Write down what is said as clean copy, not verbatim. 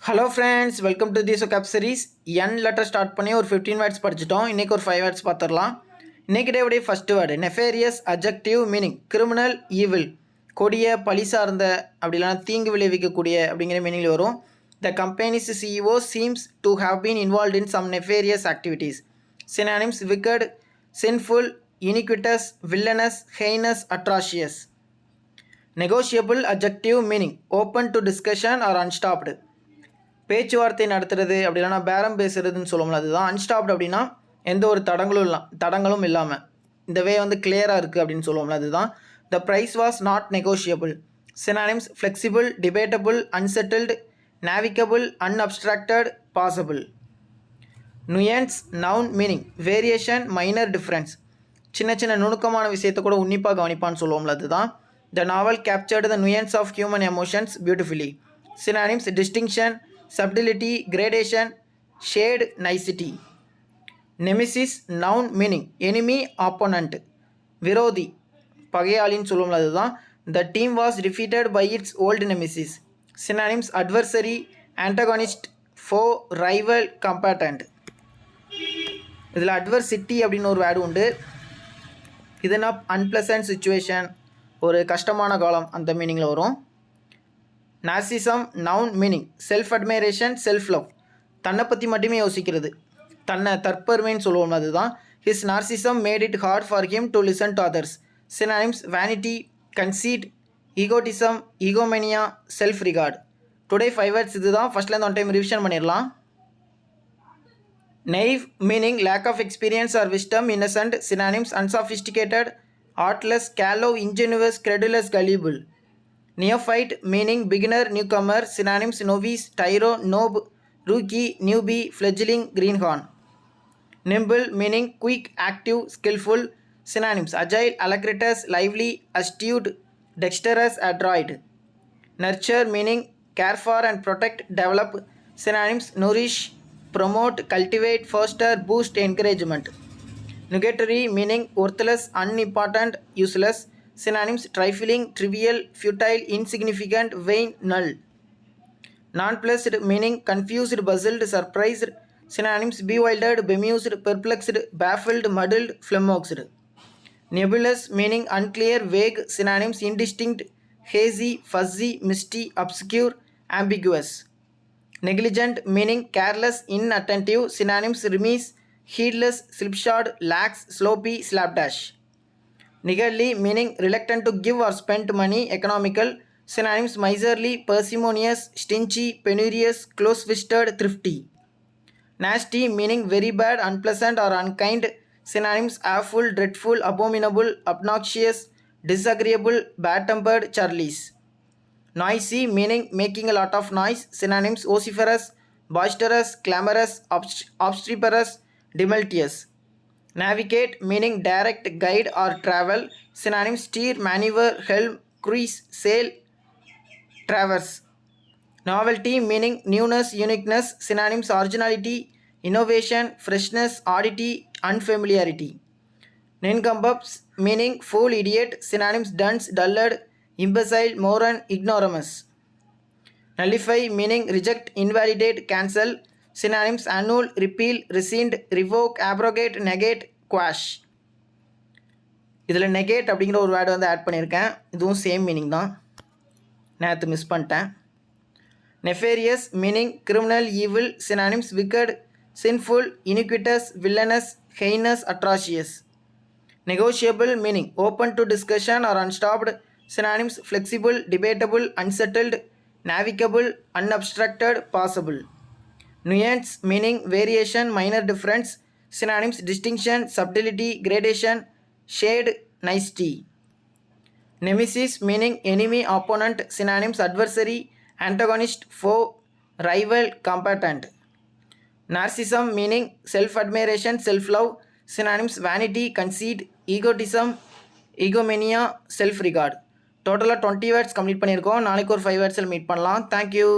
Hello friends, welcome to the vocab series. என் letter start பண்ணி ஒரு 15 வேர்ட்ஸ் படிச்சிட்டோம். இன்றைக்கி ஒரு 5 வேர்ட்ஸ் பார்த்துடலாம். இன்றைக்கி டேவுடைய first word nefarious adjective meaning criminal evil, கொடிய பழி சார்ந்த அப்படி இல்லைனா தீங்கு விளைவிக்கக்கூடிய அப்படிங்கிற மீனிங்கில் வரும். The company's CEO seems to have been involved in some nefarious activities. Synonyms wicked, sinful, iniquitous, villainous, heinous, atrocious. Negotiable adjective meaning open to discussion or unstopped. பேச்சுவார்த்தை நடத்துறது அப்படி இல்லைனா பேரம் பேசுறதுன்னு சொல்லுவோம்ல, அதுதான். அன்ஸ்டாப்ட் அப்படின்னா எந்த ஒரு தடங்களும் இல்லாமல் இந்த வே வந்து கிளியராக இருக்குது அப்படின்னு சொல்லுவோம்ல, அதுதான். The price was not negotiable. Synonyms flexible, debatable, unsettled, navigable, unobstructed, possible. Nuance noun meaning variation, minor difference. சின்ன சின்ன நுணுக்கமான விஷயத்தை கூட உன்னிப்பாக கவனிப்பான்னு சொல்லுவோம்ல, அதுதான். The novel captured the nuance of human emotions beautifully. Synonyms distinction, subtlety, gradation, shade, nicety. Nemesis noun meaning enemy, opponent. விரோதி, பகையாளின்னு சொல்லுவோம்ல, அதுதான். The team was defeated by its old nemesis. Synonyms adversary, antagonist, foe, rival, combatant. இதில் adversity அப்படின்னு ஒரு word உண்டு. இதுனா unpleasant situation, ஒரு கஷ்டமான காலம், அந்த மீனிங்கில் வரும். Narcissism noun meaning self admiration, self love, தன்னை பற்றி மட்டுமே யோசிக்கிறது, தன்னை தற்பெருமைன்னு சொல்லுவோம், அதுதான். His narcissism made it hard for him to listen to others. Synonyms vanity, conceit, egotism, egomania, self regard. Today 5 words இதுதான். ஃபஸ்ட்லேருந்து 1 டைம் ரிவிஷன் பண்ணிடலாம். Naive meaning lack of experience or wisdom, innocent. Synonyms unsophisticated, artless, callow, ingenuous, credulous, gullible. Neophyte meaning beginner, newcomer. Synonyms novice, tyro, noob, rookie, newbie, fledgling, greenhorn. Nimble meaning quick, active, skillful. Synonyms agile, alacritus, lively, astute, dexterous, adroit. Nurture meaning care for and protect, develop. Synonyms nourish, promote, cultivate, foster, boost, encouragement. Nugatory meaning worthless, unimportant, useless. Synonyms trifling, trivial, futile, insignificant, vain, null. Nonplussed meaning confused, puzzled, surprised. Synonyms bewildered, bemused, perplexed, baffled, muddled, flummoxed. Nebulous meaning unclear, vague. Synonyms indistinct, hazy, fuzzy, misty, obscure, ambiguous. Negligent meaning careless, inattentive. Synonyms remiss, heedless, slipshod, lax, sloppy, slapdash. Niggardly meaning reluctant to give or spend money, economical. Synonyms miserly, parsimonious, stingy, penurious, close-fisted, thrifty. Nasty meaning very bad, unpleasant or unkind. Synonyms awful, dreadful, abominable, obnoxious, disagreeable, bad-tempered, churlish. Noisy meaning making a lot of noise. Synonyms vociferous, boisterous, clamorous, obstreperous, tumultuous. Navigate meaning direct, guide or travel. Synonyms steer, maneuver, helm, cruise, sail, traverse. Novelty meaning newness, uniqueness. Synonyms originality, innovation, freshness, oddity, unfamiliarity. Nincompoop meaning fool, idiot. Synonyms dunce, dullard, imbecile, moron, ignoramus. Nullify meaning reject, invalidate, cancel. Synonyms annul, repeal, rescind, revoke, abrogate, negate, quash. இதில் negate அப்படிங்கிற ஒரு word வந்து add பண்ணியிருக்கேன். இதுவும் same meaning தான், நேற்று miss பண்ணிட்டேன். Nefarious meaning criminal, evil. Synonyms wicked, sinful, iniquitous, villainous, heinous, atrocious. Negotiable meaning open to discussion or unstopped. Synonyms flexible, debatable, unsettled, navigable, unobstructed, possible. Nuance meaning variation, minor difference. Synonyms distinction, subtlety, gradation, shade, nicety. Nemesis meaning enemy, opponent. Synonyms adversary, antagonist, foe, rival, combatant. Narcissism meaning self-admiration, self-love. Synonyms vanity, conceit, egotism, egomania, self-regard. டோட்டலாக 20 words complete பண்ணியிருக்கோம். நாளைக்கு ஒரு 5 வேர்ட்ஸில் meet பண்ணலாம். Thank you.